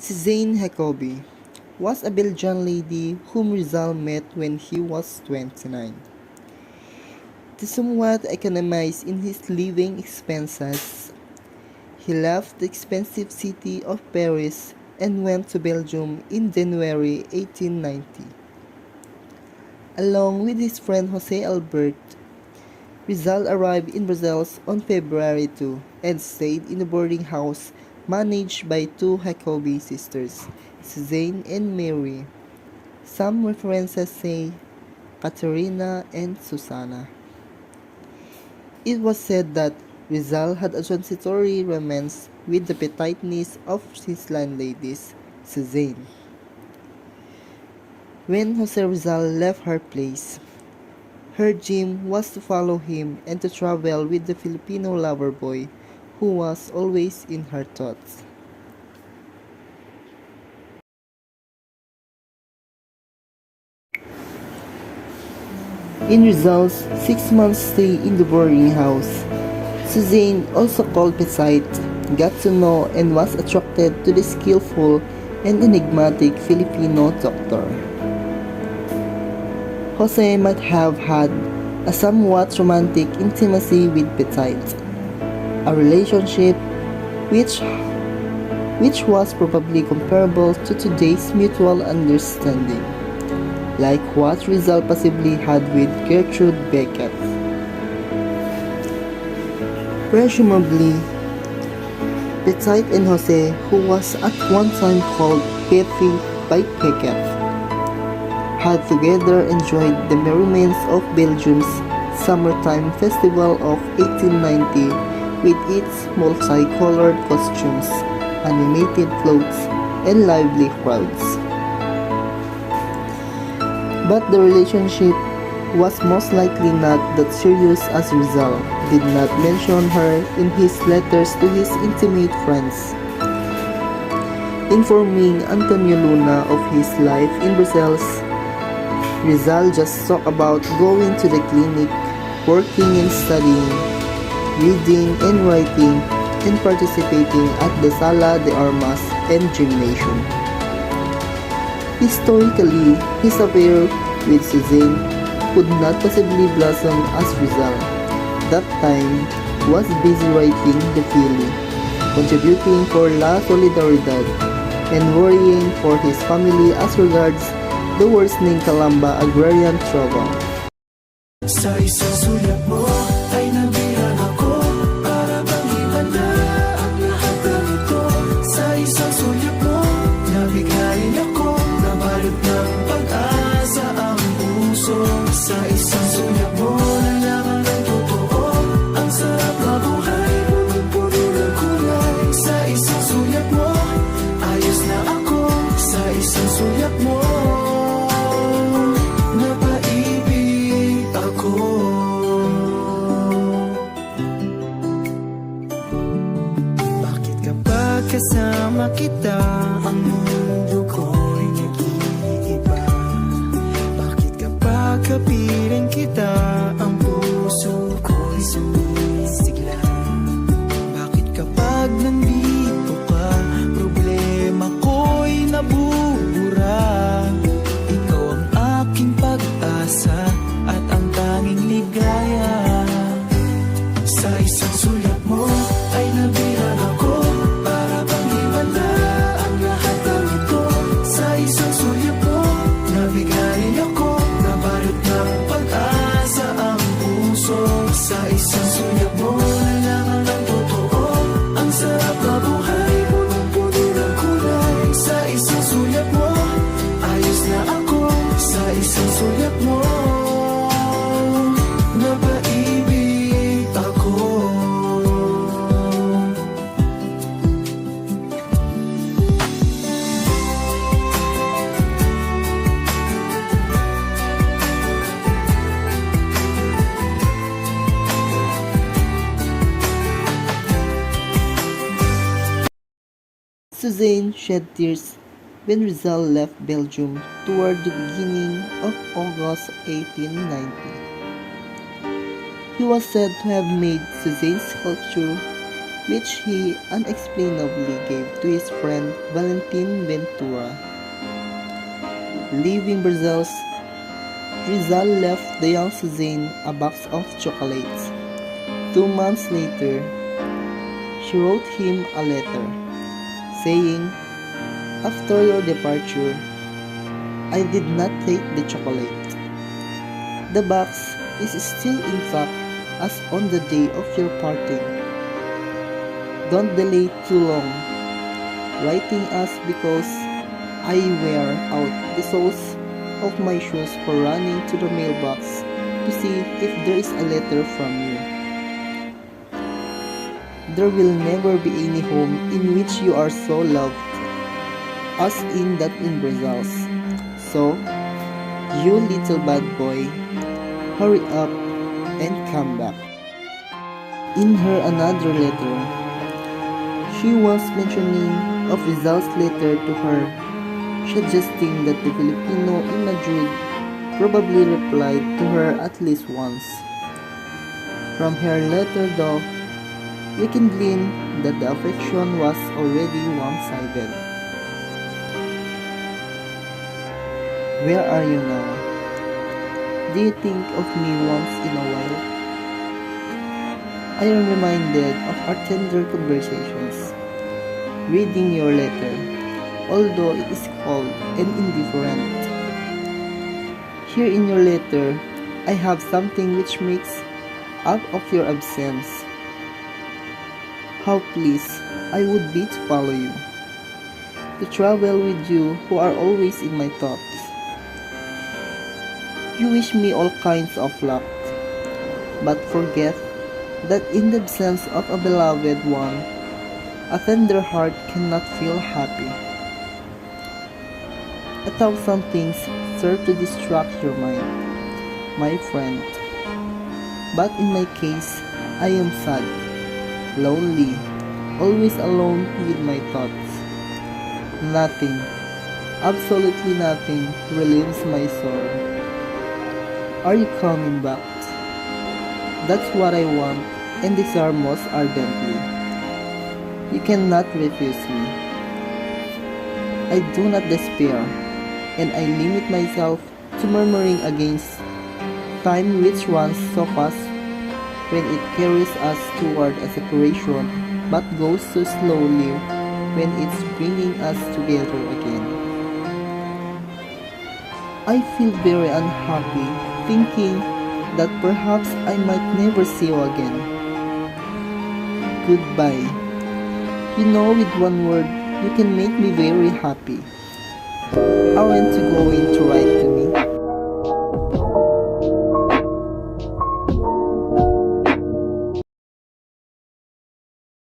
Suzanne was a Belgian lady whom Rizal met when he was 29. To somewhat economize in his living expenses, he left the expensive city of Paris and went to Belgium in January 1890. Along with his friend Jose Albert, Rizal arrived in Brussels on February 2 and stayed in a boarding house managed by two Jacobi sisters, Suzanne and Mary. Some references say Katerina and Susanna. It was said that Rizal had a transitory romance with the petite niece of his landladies, Suzanne. When Jose Rizal left her place, her dream was to follow him and to travel with the Filipino lover boy who was always in her thoughts. In Rizal's 6-month stay in the boarding house, Suzanne, also called Pesite, got to know and was attracted to the skillful and enigmatic Filipino doctor. Jose might have had a somewhat romantic intimacy with Petite, a relationship which was probably comparable to today's mutual understanding, like what Rizal possibly had with Gertrude Beckett. Presumably, Petite and Jose, who was at one time called Pepe by Beckett, had together enjoyed the merriments of Belgium's summertime festival of 1890 with its multicolored costumes, animated floats, and lively crowds. But the relationship was most likely not that serious as Rizal did not mention her in his letters to his intimate friends, informing Antonio Luna of his life in Brussels. Rizal just talked about going to the clinic, working and studying, reading and writing, and participating at the Sala de Armas and Gymnasium. Historically, his affair with Suzanne could not possibly blossom as Rizal, that time, was busy writing the Philly, contributing for La Solidaridad, and worrying for his family as regards the worsening Calamba agrarian trouble. Sa isang sulat mo ay nabihan ako para bang ihanda ang lahat ng ito. Sa isang sulat mo, nabiglayin ako, nabalot ng pag-asa ang puso. Sa isang sulat mo, nalaman ng totoo, ang sarap na buhay, punong-puno ng kulay. Sa isang sulat mo, ayos na ako. Sa isang sulat mo, kasama kita, ang mundo ko'y nag-iiba. Bakit kapag kapiling kita, ang puso ko'y sumisigla? Bakit kapag nandito ka, problema ko'y nabubura? Ikaw ang aking pag-asa at ang tanging ligaya. Sa isang sulat mo ay nabihan ako, sa isang sulat mo, nalaman ng totoo, ang sarap na buhay, punong-puno ng kulay. Sa isang sulat mo, ayos na ako. Sa isang sulat mo, napaibig ako. Suzanne shed tears when Rizal left Belgium toward the beginning of August 1890. He was said to have made Suzanne's sculpture which he unexplainably gave to his friend Valentin Ventura. Leaving Brussels, Rizal left the young Suzanne a box of chocolates. 2 months later, she wrote him a letter, saying, "After your departure, I did not take the chocolate. The box is still intact as on the day of your parting. Don't delay too long writing us because I wear out the soles of my shoes for running to the mailbox to see if there is a letter from you. There will never be any home in which you are so loved as in that in Brussels. So, you little bad boy, hurry up and come back." In her another letter, she was mentioning of Rizal's letter to her, suggesting that the Filipino in Madrid probably replied to her at least once. From her letter though, we can glean that the affection was already one-sided. Where are you now? Do you think of me once in a while? I am reminded of our tender conversations, reading your letter, although it is cold and indifferent. Here in your letter, I have something which makes up of your absence. How pleased I would be to follow you, to travel with you who are always in my thoughts. You wish me all kinds of luck, but forget that in the absence of a beloved one, a tender heart cannot feel happy. 1,000 things serve to distract your mind, my friend. But in my case, I am sad, lonely, always alone with my thoughts. Nothing, absolutely nothing relieves my sorrow. Are you coming back? That's what I want and desire most ardently. You cannot refuse me. I do not despair, and I limit myself to murmuring against time which runs so fast when it carries us toward a separation, but goes so slowly when it's bringing us together again. I feel very unhappy thinking that perhaps I might never see you again. Goodbye. You know, with one word, you can make me very happy. Aren't you going to write to